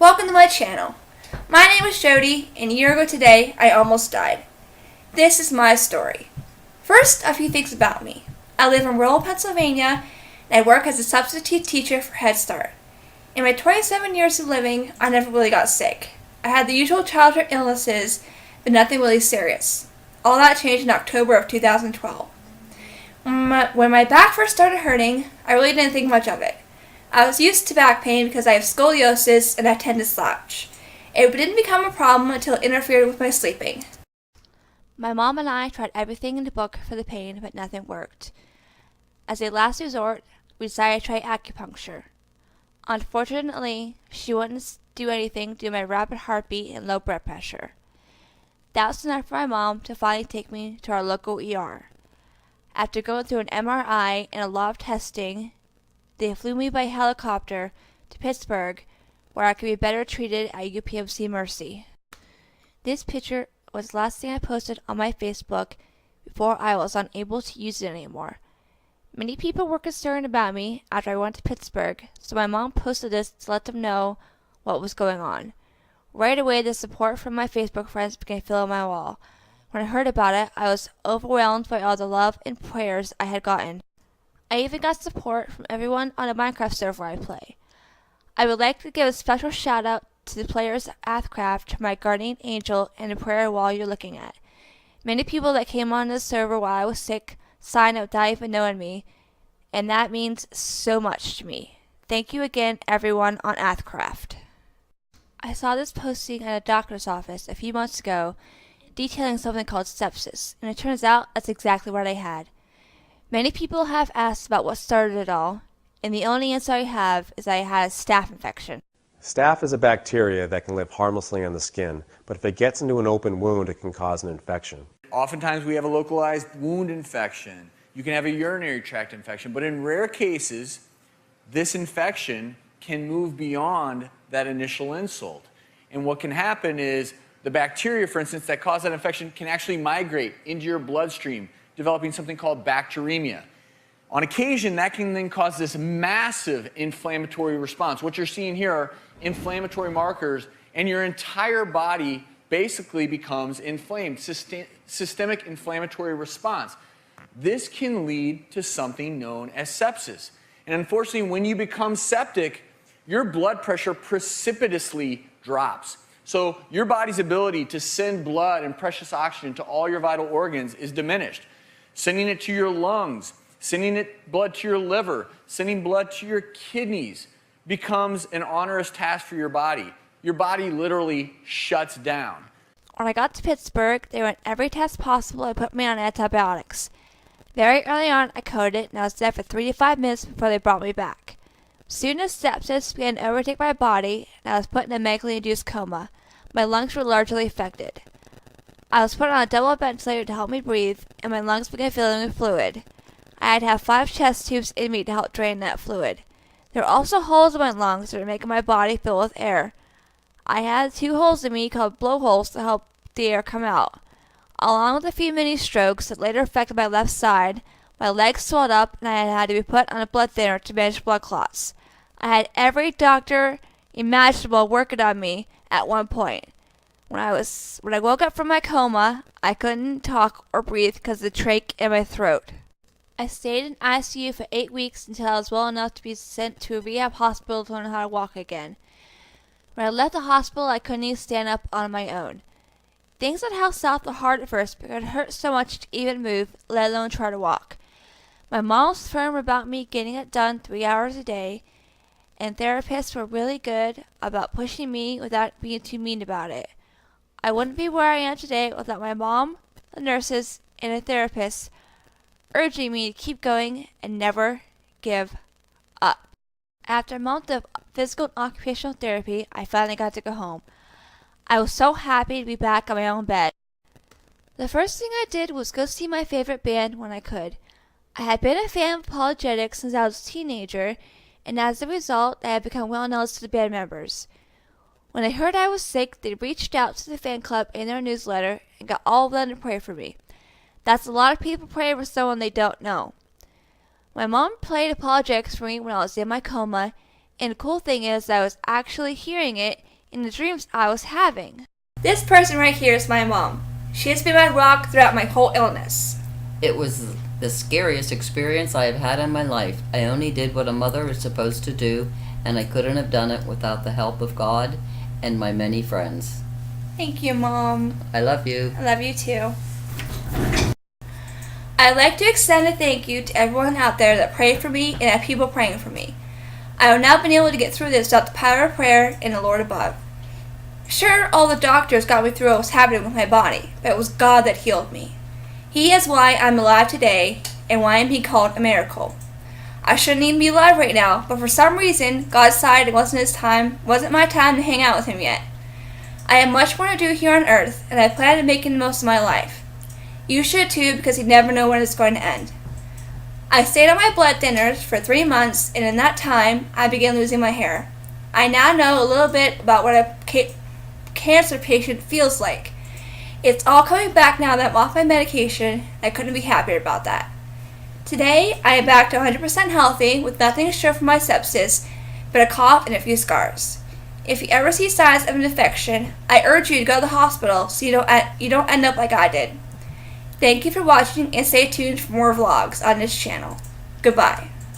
Welcome to my channel. My name is Jody, and a year ago today, I almost died. This is my story. First, a few things about me. I live in rural Pennsylvania, and I work as a substitute teacher for Head Start. In my 27 years of living, I never really got sick. I had the usual childhood illnesses, but nothing really serious. All that changed in October of 2012. When my back first started hurting, I really didn't think much of it. I was used to back pain because I have scoliosis and I tend to slouch. It didn't become a problem until it interfered with my sleeping. My mom and I tried everything in the book for the pain, but nothing worked. As a last resort, we decided to try acupuncture. Unfortunately, she wouldn't do anything due to my rapid heartbeat and low blood pressure. That was enough for my mom to finally take me to our local ER. After going through an MRI and a lot of testing, they flew me by helicopter to Pittsburgh, where I could be better treated at UPMC Mercy. This picture was the last thing I posted on my Facebook before I was unable to use it anymore. Many people were concerned about me after I went to Pittsburgh, so my mom posted this to let them know what was going on. Right away, the support from my Facebook friends began filling my wall. When I heard about it, I was overwhelmed by all the love and prayers I had gotten. I even got support from everyone on the Minecraft server I play. I would like to give a special shout out to the players at Athcraft, my guardian angel, and the prayer wall you're looking at. Many people that came on this server while I was sick signed up without even knowing me, and that means so much to me. Thank you again, everyone on Athcraft. I saw this posting at a doctor's office a few months ago detailing something called sepsis, and it turns out that's exactly what I had. Many people have asked about what started it all, and the only answer I have is I had a staph infection. Staph is a bacteria that can live harmlessly on the skin, but if it gets into an open wound, it can cause an infection. Oftentimes we have a localized wound infection. You can have a urinary tract infection, but in rare cases, this infection can move beyond that initial insult. And what can happen is the bacteria, for instance, that cause that infection can actually migrate into your bloodstream, developing something called bacteremia. On occasion, that can then cause this massive inflammatory response. What you're seeing here are inflammatory markers, and your entire body basically becomes inflamed, systemic inflammatory response. This can lead to something known as sepsis. And unfortunately, when you become septic, your blood pressure precipitously drops. So your body's ability to send blood and precious oxygen to all your vital organs is diminished. Sending it to your lungs, sending blood to your liver, sending blood to your kidneys becomes an onerous task for your body. Your body literally shuts down. When I got to Pittsburgh, they ran every test possible and put me on antibiotics. Very early on, I coded, and I was dead for 3 to 5 minutes before they brought me back. Soon as sepsis began to overtake my body, and I was put in a medically induced coma, my lungs were largely affected. I was put on a double ventilator to help me breathe, and my lungs began filling with fluid. I had to have 5 chest tubes in me to help drain that fluid. There were also holes in my lungs that were making my body fill with air. I had 2 holes in me called blowholes to help the air come out. Along with a few mini strokes that later affected my left side, my legs swelled up and I had to be put on a blood thinner to manage blood clots. I had every doctor imaginable working on me at one point. When I woke up from my coma, I couldn't talk or breathe because of the trach in my throat. I stayed in ICU for 8 weeks until I was well enough to be sent to a rehab hospital to learn how to walk again. When I left the hospital, I couldn't even stand up on my own. Things at Health South were hard at first because it hurt so much to even move, let alone try to walk. My mom was firm about me getting it done 3 hours a day, and therapists were really good about pushing me without being too mean about it. I wouldn't be where I am today without my mom, the nurses, and a therapist urging me to keep going and never give up. After a month of physical and occupational therapy, I finally got to go home. I was so happy to be back on my own bed. The first thing I did was go see my favorite band when I could. I had been a fan of apologetics since I was a teenager, and as a result, I had become well known to the band members. When they heard I was sick, they reached out to the fan club in their newsletter and got all of them to pray for me. That's a lot of people praying for someone they don't know. My mom played apologetics for me when I was in my coma, and the cool thing is that I was actually hearing it in the dreams I was having. This person right here is my mom. She has been my rock throughout my whole illness. It was the scariest experience I have had in my life. I only did what a mother is supposed to do, and I couldn't have done it without the help of God and my many friends. Thank you, Mom. I love you. I love you too. I'd like to extend a thank you to everyone out there that prayed for me and had people praying for me. I have not been able to get through this without the power of prayer and the Lord above. Sure, all the doctors got me through what was happening with my body, but it was God that healed me. He is why I'm alive today and why I'm being called a miracle. I shouldn't even be alive right now, but for some reason, God decided it wasn't my time to hang out with Him yet. I have much more to do here on earth, and I plan on making the most of my life. You should too, because you never know when it's going to end. I stayed on my blood thinners for 3 months, and in that time, I began losing my hair. I now know a little bit about what a cancer patient feels like. It's all coming back now that I'm off my medication, and I couldn't be happier about that. Today, I am back to 100% healthy with nothing to show for my sepsis, but a cough and a few scars. If you ever see signs of an infection, I urge you to go to the hospital so you don't end up like I did. Thank you for watching and stay tuned for more vlogs on this channel. Goodbye.